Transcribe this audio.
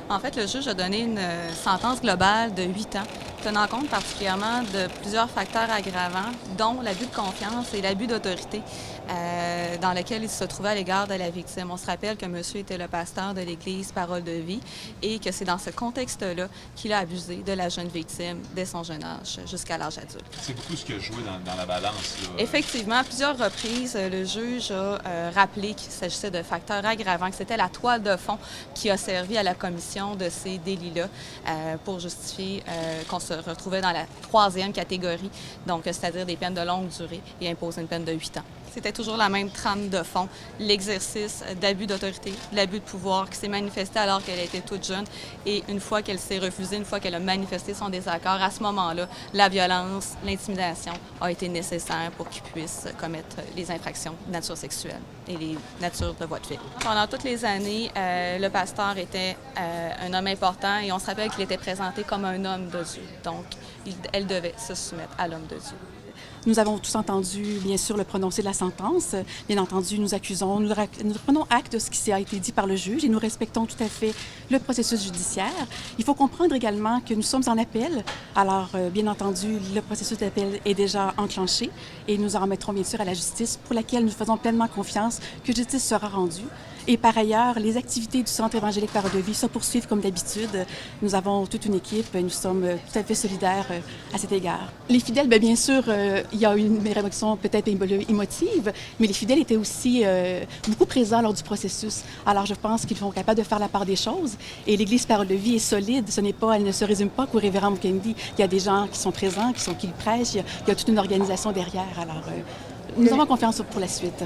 En fait, le juge a donné une sentence globale de 8 ans, tenant compte particulièrement de plusieurs facteurs aggravants, dont l'abus de confiance et l'abus d'autorité dans lequel il se trouvait à l'égard de la victime. On se rappelle que monsieur était le pasteur de l'Église Parole de vie et que c'est dans ce contexte-là qu'il a abusé de la jeune victime dès son jeune âge jusqu'à l'âge adulte. C'est beaucoup ce qui a joué dans la balance, là. Effectivement, à plusieurs reprises, le juge a rappelé qu'il s'agissait de facteurs aggravants, que c'était la toile de fond qui a servi à la commission de ces délits-là pour justifier qu'on se retrouvait dans la troisième catégorie, donc c'est-à-dire des peines de longue durée et imposer une peine de 8 ans. C'était toujours la même trame de fond, l'exercice d'abus d'autorité, l'abus de pouvoir qui s'est manifesté alors qu'elle était toute jeune et une fois qu'elle s'est refusée, une fois qu'elle a manifesté son désaccord, à ce moment-là, la violence, l'intimidation a été nécessaire pour qu'il puisse commettre les infractions de nature sexuelle et les natures de voie de fait. Pendant toutes les années, le pasteur était un homme important et on se rappelle qu'il était présenté comme un homme de Dieu. Donc, elle devait se soumettre à l'homme de Dieu. Nous avons tous entendu, bien sûr, le prononcé de la sentence. Bien entendu, nous accusons, nous prenons acte de ce qui a été dit par le juge et nous respectons tout à fait le processus judiciaire. Il faut comprendre également que nous sommes en appel. Alors, bien entendu, le processus d'appel est déjà enclenché et nous en remettrons bien sûr à la justice pour laquelle nous faisons pleinement confiance que justice sera rendue. Et par ailleurs, les activités du Centre évangélique Parole de vie se poursuivent comme d'habitude. Nous avons toute une équipe, nous sommes tout à fait solidaires à cet égard. Les fidèles, bien sûr, il y a eu une réaction peut-être émotive, mais les fidèles étaient aussi beaucoup présents lors du processus. Alors je pense qu'ils sont capables de faire la part des choses. Et l'Église Parole de vie est solide. Elle ne se résume pas qu'au révérend Mukendi. Il y a des gens qui sont présents, qui le prêchent. Il y a toute une organisation derrière. Alors nous avons confiance pour la suite.